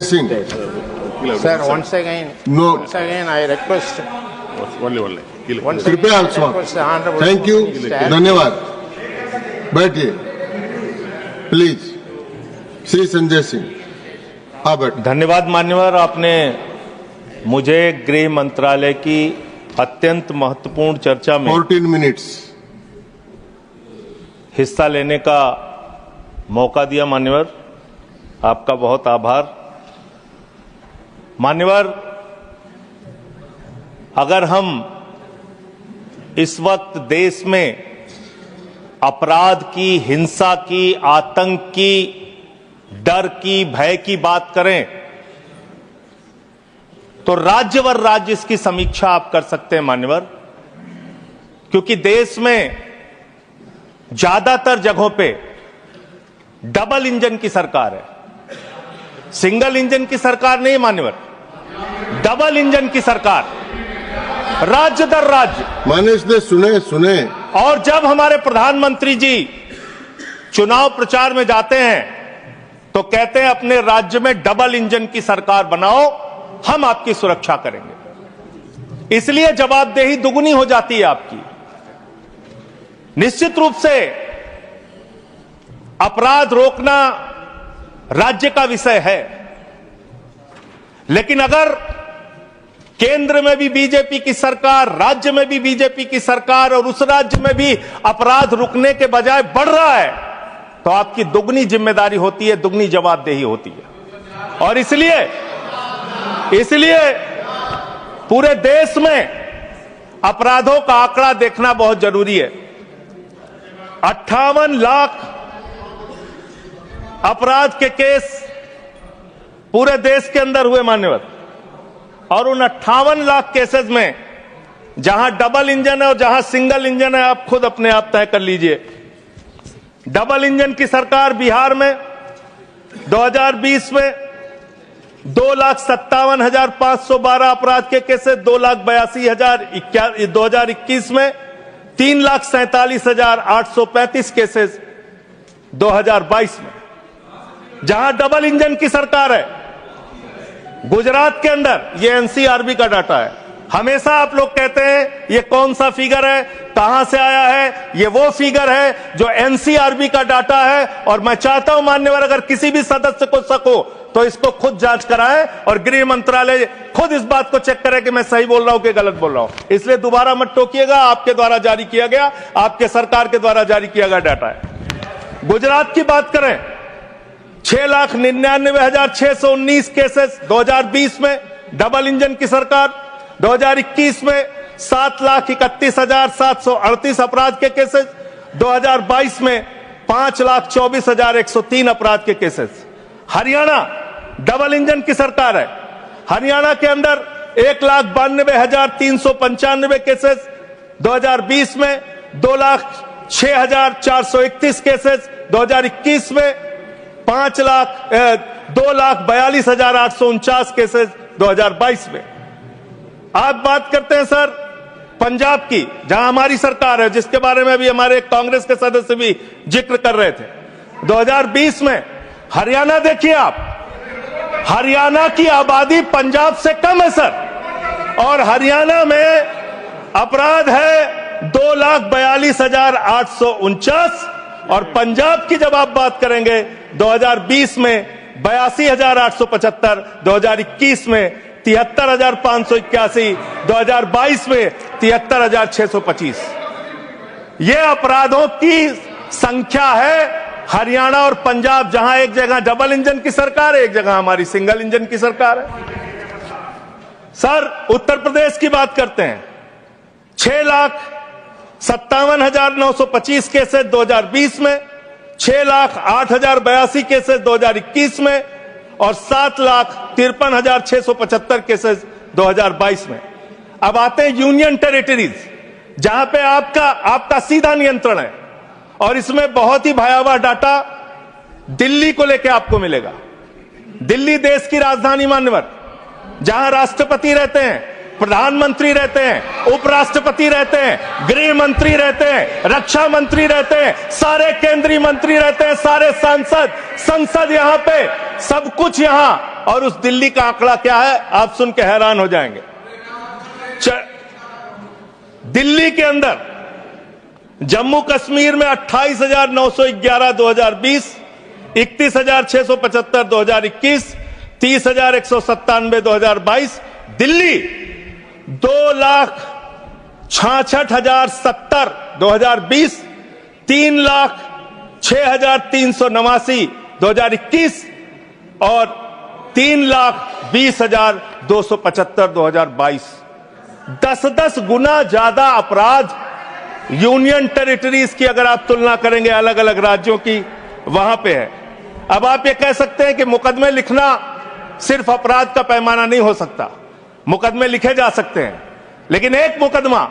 Singh. Sir, once again, No. once again, I request. Only. Once कृपया again, I आसमान. request the Honorable thank you, Mr. धन्यवाद. बैठिए please. Shri Sanjay Singh, हाँ बैठ. धन्यवाद मान्यवर, आपने मुझे गृह मंत्रालय की अत्यंत महत्वपूर्ण चर्चा में 14 मिनट्स. हिस्सा लेने का मौका दिया। मान्यवर, आपका बहुत आभार। मान्यवर, अगर हम इस वक्त देश में अपराध की, हिंसा की, आतंक की, डर की, भय की बात करें तो राज्यवर राज्य इसकी समीक्षा आप कर सकते हैं मान्यवर, क्योंकि देश में ज्यादातर जगहों पे डबल इंजन की सरकार है। सिंगल इंजन की सरकार नहीं मान्यवर, डबल इंजन की सरकार, राज्य दर राज्य। मानिश ने सुने. और जब हमारे प्रधानमंत्री जी चुनाव प्रचार में जाते हैं तो कहते हैं अपने राज्य में डबल इंजन की सरकार बनाओ, हम आपकी सुरक्षा करेंगे। इसलिए जवाबदेही दुगनी हो जाती है आपकी। निश्चित रूप से अपराध रोकना राज्य का विषय है, लेकिन अगर केंद्र में भी बीजेपी की सरकार, राज्य में भी बीजेपी की सरकार और उस राज्य में भी अपराध रुकने के बजाय बढ़ रहा है तो आपकी दुगनी जिम्मेदारी होती है, दुगनी जवाबदेही होती है। और इसलिए पूरे देश में अपराधों का आंकड़ा देखना बहुत जरूरी है। 58 लाख अपराध के केस पूरे देश के अंदर हुए मान्यवर, और उन 58 लाख केसेस में जहां डबल इंजन है और जहां सिंगल इंजन है, आप खुद अपने आप तय कर लीजिए। डबल इंजन की सरकार बिहार में 2020 में 2,57,512 अपराध के केसेस, 2,82,000। 2021 में 3,47,835 केसेस 2022 में, जहां डबल इंजन की सरकार है। गुजरात के अंदर, ये एनसीआरबी का डाटा है, हमेशा आप लोग कहते हैं ये कौन सा फिगर है, कहां से आया है, ये वो फिगर है जो एनसीआरबी का डाटा है। और मैं चाहता हूं मान्यवर, अगर किसी भी सदस्य को शक हो तो इसको खुद जांच कराएं और गृह मंत्रालय खुद इस बात को चेक करे कि मैं सही बोल रहा हूं कि गलत बोल रहा हूं। इसलिए दोबारा मत टोकिएगा, आपके द्वारा जारी किया गया, आपके सरकार के द्वारा जारी किया गया डाटा है। गुजरात की बात करें, 6,99,619 केसेस 2020 में, डबल इंजन की सरकार। 2021 में 7,31,738 अपराध के केसेस। 2022 में 5,24,103 अपराध के केसेस। हरियाणा डबल इंजन की सरकार है, हरियाणा के अंदर 1,92,395 केसेस। 2020 में 2,06,431 केसेस। 2021 में 2,42,849 केसेस 2022 में। आप बात करते हैं सर पंजाब की, जहां हमारी सरकार है, जिसके बारे में अभी हमारे कांग्रेस के सदस्य भी जिक्र कर रहे थे। 2020 में हरियाणा देखिए आप, हरियाणा की आबादी पंजाब से कम है सर, और हरियाणा में अपराध है 2,42,849। और पंजाब की जब आप बात करेंगे 2020 में 82,875, 2021 में 73,581, 2022 में 73,625। ये अपराधों की संख्या है हरियाणा और पंजाब, जहां एक जगह डबल इंजन की सरकार है, एक जगह हमारी सिंगल इंजन की सरकार है। सर उत्तर प्रदेश की बात करते हैं, 6,57,925 केसेस 2020 में, 6,08,082 केसेस 2021 में, और 7,53,675 केसेस 2022 में। अब आते हैं यूनियन टेरिटरीज, जहां पे आपका सीधा नियंत्रण है, और इसमें बहुत ही भयावह डाटा दिल्ली को लेकर आपको मिलेगा। दिल्ली देश की राजधानी मान्यवर, जहां राष्ट्रपति रहते हैं, प्रधानमंत्री रहते हैं, उपराष्ट्रपति रहते हैं, गृह मंत्री रहते हैं, रक्षा मंत्री रहते हैं, सारे केंद्रीय मंत्री रहते हैं, सारे सांसद, संसद, यहां पे सब कुछ यहां और उस दिल्ली का आंकड़ा क्या है आप सुन के हैरान हो जाएंगे। दिल्ली के अंदर जम्मू कश्मीर में 28,911 2020, 31,675 2021, 30,197 2022। दिल्ली 2,66,070 2020, 3,06,389 2021 और 3,20,275 2022। 10-10 गुना ज्यादा अपराध यूनियन टेरिटरीज की अगर आप तुलना करेंगे अलग अलग राज्यों की वहां पे है। अब आप ये कह सकते हैं कि मुकदमे लिखना सिर्फ अपराध का पैमाना नहीं हो सकता, मुकदमे लिखे जा सकते हैं, लेकिन एक मुकदमा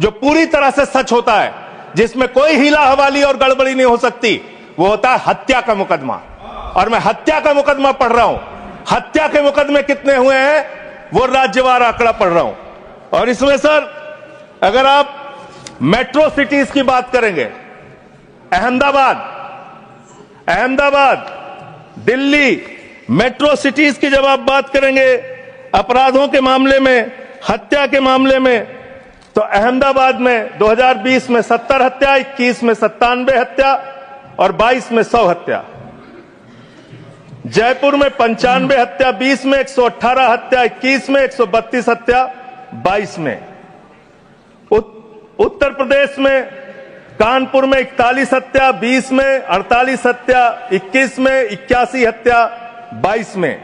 जो पूरी तरह से सच होता है, जिसमें कोई हीला हवाली और गड़बड़ी नहीं हो सकती, वो होता है हत्या का मुकदमा। और मैं हत्या का मुकदमा पढ़ रहा हूं। हत्या के मुकदमे कितने हुए हैं वो राज्यवार आंकड़ा पढ़ रहा हूं। और इसमें सर अगर आप मेट्रो सिटीज की बात करेंगे, अहमदाबाद, दिल्ली, मेट्रो सिटीज की जब आप बात करेंगे अपराधों के मामले में, हत्या के मामले में, तो अहमदाबाद में 2020 में 70 हत्या, 21 में 97 हत्या और 22 में 100 हत्या। जयपुर में 95 हत्या, 20 में 118 हत्या, 21 में 132 हत्या, 22 में। उत्तर प्रदेश में कानपुर में 41 हत्या, 20 में 48 हत्या, 21 में 81 हत्या, 22 में।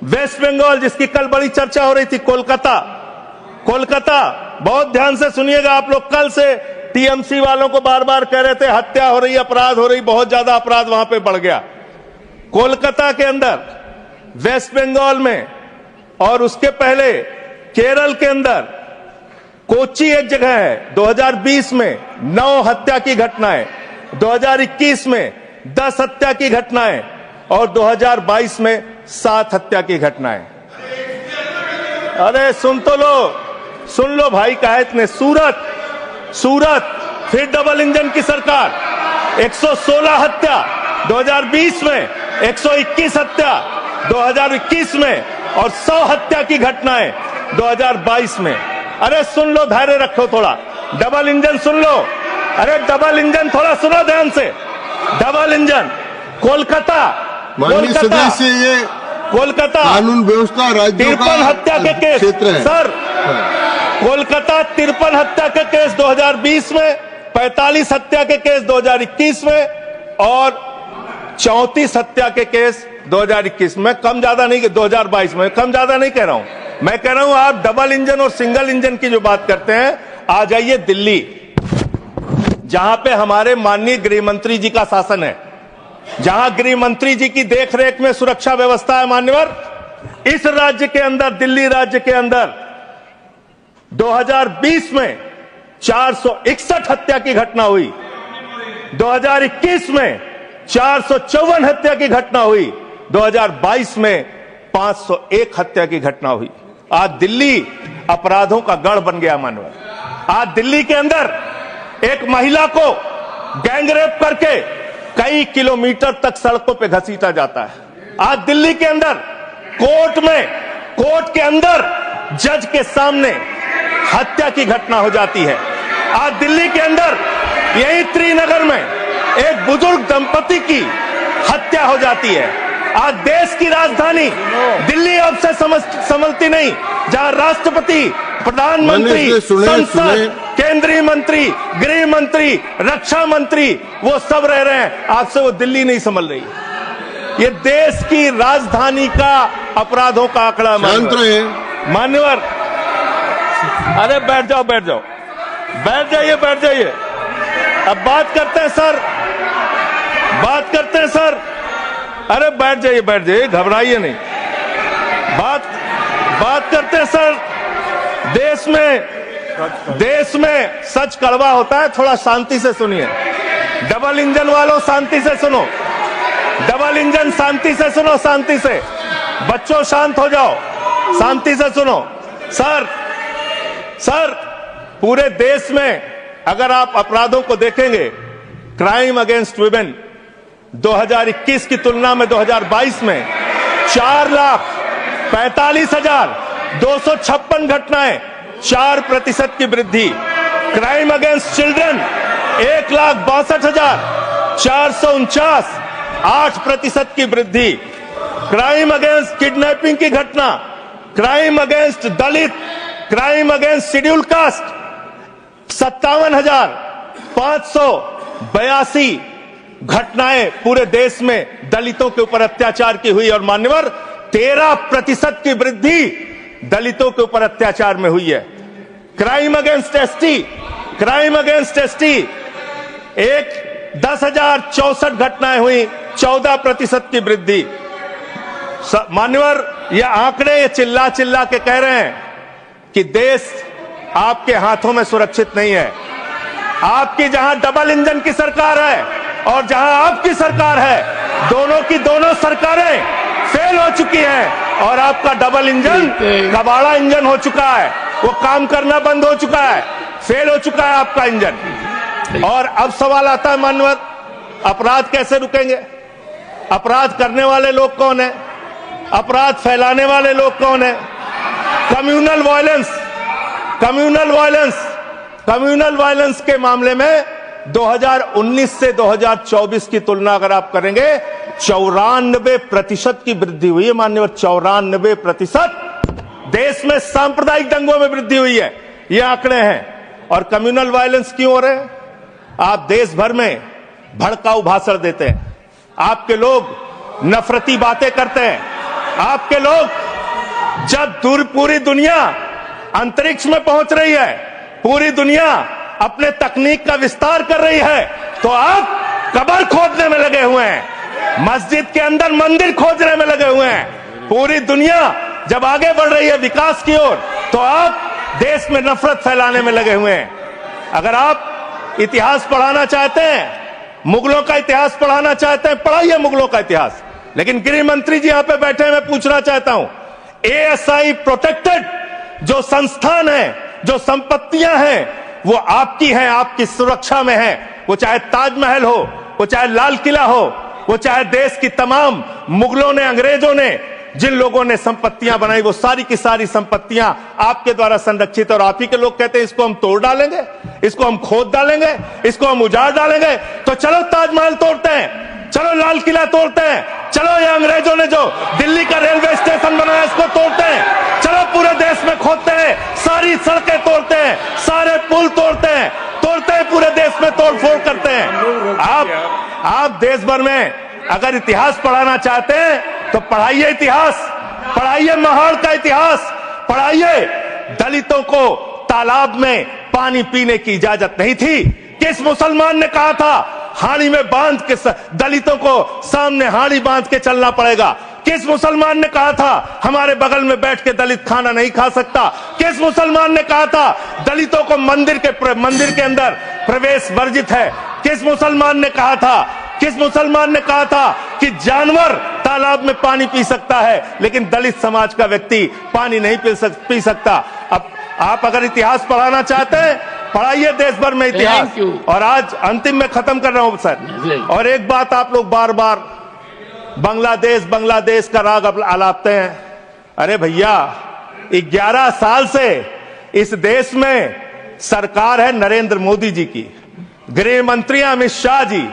वेस्ट बंगाल जिसकी कल बड़ी चर्चा हो रही थी, कोलकाता, बहुत ध्यान से सुनिएगा आप लोग। कल से टीएमसी वालों को बार बार कह रहे थे हत्या हो रही, अपराध हो रही, बहुत ज्यादा अपराध वहां पे बढ़ गया। कोलकाता के अंदर, वेस्ट बंगाल में और उसके पहले केरल के अंदर, कोच्चि एक जगह है, 2020 में 9 हत्या की घटनाएं, 2021 में 10 हत्या की घटनाएं और 2022 में 7 हत्या की घटनाएं। अरे सुन लो भाई, कहा इतने। सूरत फिर डबल इंजन की सरकार, 116 हत्या 2020 में, 121 हत्या 2021 में और 100 हत्या की घटनाएं 2022 में। अरे सुन लो, धैर्य रखो थोड़ा। डबल इंजन सुन लो, अरे डबल इंजन थोड़ा सुनो ध्यान से। डबल इंजन कोलकाता, कानून व्यवस्था राज्यों का 53 हत्या के केस क्षेत्र है सर। कोलकाता 53 हत्या के केस 2020 में, 45 हत्या के केस 2021 में और 34 हत्या के केस 2021 में। कम ज्यादा नहीं, 2022 में कम ज्यादा नहीं कह रहा हूं। मैं कह रहा हूं आप डबल इंजन और सिंगल इंजन की जो बात करते हैं, आ जाइए दिल्ली, जहां पे हमारे माननीय गृह मंत्री जी का शासन है, जहां गृह मंत्री जी की देखरेख में सुरक्षा व्यवस्था है। मान्यवर, इस राज्य के अंदर, दिल्ली राज्य के अंदर 2020 में 461 हत्या की घटना हुई, 2021 में 454 हत्या की घटना हुई, 2022 में 501 हत्या की घटना हुई। आज दिल्ली अपराधों का गढ़ बन गया। मानव, आज दिल्ली के अंदर एक महिला को गैंगरेप करके कई किलोमीटर तक सड़कों पे घसीटा जाता है। आज दिल्ली के अंदर कोर्ट के अंदर जज के सामने हत्या की घटना हो जाती है। आज दिल्ली के अंदर यही त्रिनगर में एक बुजुर्ग दंपति की हत्या हो जाती है। आज देश की राजधानी दिल्ली अब से संभलती नहीं, जहां राष्ट्रपति, प्रधानमंत्री, संसद, केंद्रीय मंत्री, गृह मंत्री, रक्षा मंत्री वो सब रह रहे हैं, आपसे वो दिल्ली नहीं संभल रही। ये देश की राजधानी का अपराधों का आंकड़ा। मान्यवर, अरे बैठ जाइए। अब बात करते हैं सर, अरे बैठ जाइए, घबराइए नहीं। बात करते हैं सर। देश में सच कड़वा होता है, थोड़ा शांति से सुनिए। डबल इंजन वालों शांति से सुनो, डबल इंजन शांति से सुनो, शांति से। बच्चों शांत हो जाओ, शांति से सुनो। सर पूरे देश में अगर आप अपराधों को देखेंगे, क्राइम अगेंस्ट वुमेन 2021 की तुलना में 2022 में 4,45,256 घटनाएं, 4% की वृद्धि। क्राइम अगेंस्ट चिल्ड्रन 1,62,449, 8% की वृद्धि। क्राइम अगेंस्ट किडनैपिंग की घटना, क्राइम अगेंस्ट दलित, क्राइम अगेंस्ट शेड्यूल कास्ट 57,582 घटनाएं पूरे देश में दलितों के ऊपर अत्याचार की हुई। और मान्यवर 13% की वृद्धि दलितों के ऊपर अत्याचार में हुई है। Crime against ST, crime against ST 10,064 घटनाएं हुई, 14% की वृद्धि। मान्यवर ये आंकड़े ये चिल्ला चिल्ला के कह रहे हैं कि देश आपके हाथों में सुरक्षित नहीं है। आपकी जहां डबल इंजन की सरकार है और जहां आपकी सरकार है, दोनों की दोनों सरकारें फेल हो चुकी हैं और आपका डबल इंजन कबाड़ा इंजन हो चुका है। वो काम करना बंद हो चुका है, फेल हो चुका है आपका इंजन। और अब सवाल आता है मान्यवर, अपराध कैसे रुकेंगे? अपराध करने वाले लोग कौन है? अपराध फैलाने वाले लोग कौन है? Communal violence, communal violence, communal violence के मामले में 2019 से 2024 की तुलना अगर आप करेंगे 94% की वृद्धि हुई है माननीय। 94% देश में सांप्रदायिक दंगों में वृद्धि हुई है, ये आंकड़े हैं। और कम्युनल वायलेंस क्यों हो रहे हैं? आप देश भर में भड़काऊ भाषण देते हैं, आपके लोग नफरती बातें करते हैं, आपके लोग जब पूरी दुनिया अंतरिक्ष में पहुंच रही है, पूरी दुनिया अपने तकनीक का विस्तार कर रही है, तो आप कब्र खोदने में लगे हुए हैं, मस्जिद के अंदर मंदिर खोजने में लगे हुए हैं। पूरी दुनिया जब आगे बढ़ रही है विकास की ओर, तो आप देश में नफरत फैलाने में लगे हुए हैं। अगर आप इतिहास पढ़ाना चाहते हैं, मुगलों का इतिहास पढ़ाना चाहते हैं, पढ़ाइए मुगलों का इतिहास। लेकिन गृह मंत्री जी यहां पे बैठे हैं, मैं पूछना चाहता हूं, एएसआई प्रोटेक्टेड जो संस्थान है, जो संपत्तियां हैं, वो आपकी हैं, आपकी सुरक्षा में है। वो चाहे ताजमहल हो, वो चाहे लाल किला हो, वो चाहे देश की तमाम मुगलों ने, अंग्रेजों ने जिन लोगों ने संपत्तियां बनाई, वो सारी की सारी संपत्तियां आपके द्वारा संरक्षित। और आप ही के लोग कहते हैं इसको हम तोड़ डालेंगे, इसको हम खोद डालेंगे, इसको हम उजाड़ डालेंगे। तो चलो ताजमहल तोड़ते हैं, चलो लाल किला तोड़ते हैं, चलो ये अंग्रेजों ने जो दिल्ली का रेलवे स्टेशन बनाया इसको तोड़ते हैं, चलो पूरे देश में खोदते हैं, सारी सड़कें तोड़ते हैं, सारे पुल तोड़ते हैं, पूरे देश में तोड़फोड़ करते हैं। आप देश भर में अगर इतिहास पढ़ाना चाहते हैं तो पढ़ाइए इतिहास, पढ़ाइए महाड़ का इतिहास, पढ़ाइए दलितों को तालाब में पानी पीने की इजाजत नहीं थी। किस मुसलमान ने कहा था हाड़ी में बांध के दलितों को सामने हाड़ी बांध के चलना पड़ेगा? किस मुसलमान ने कहा था हमारे बगल में बैठ के दलित खाना नहीं खा सकता? किस मुसलमान ने कहा था दलितों को मंदिर के अंदर प्रवेश वर्जित है? किस मुसलमान ने कहा था, किस मुसलमान ने कहा था कि जानवर तालाब में पानी पी सकता है लेकिन दलित समाज का व्यक्ति पानी नहीं पी सकता? अब आप अगर इतिहास पढ़ाना चाहते हैं, पढ़ाइए देश भर में इतिहास। और आज अंतिम में खत्म कर रहा हूं सर, और एक बात आप लोग बार बार बांग्लादेश का राग आलापते हैं। अरे भैया 11 साल से इस देश में सरकार है नरेंद्र मोदी जी की, गृह मंत्री अमित शाह जी,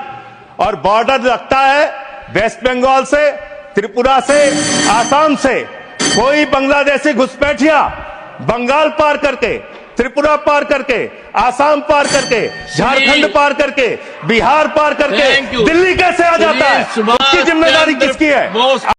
और बॉर्डर लगता है वेस्ट बंगाल से, त्रिपुरा से, आसाम से। कोई बांग्लादेशी घुसपैठिया बंगाल पार करके, त्रिपुरा पार करके, आसाम पार करके, झारखंड पार करके, बिहार पार करके दिल्ली कैसे आ जाता है? उसकी जिम्मेदारी किसकी है?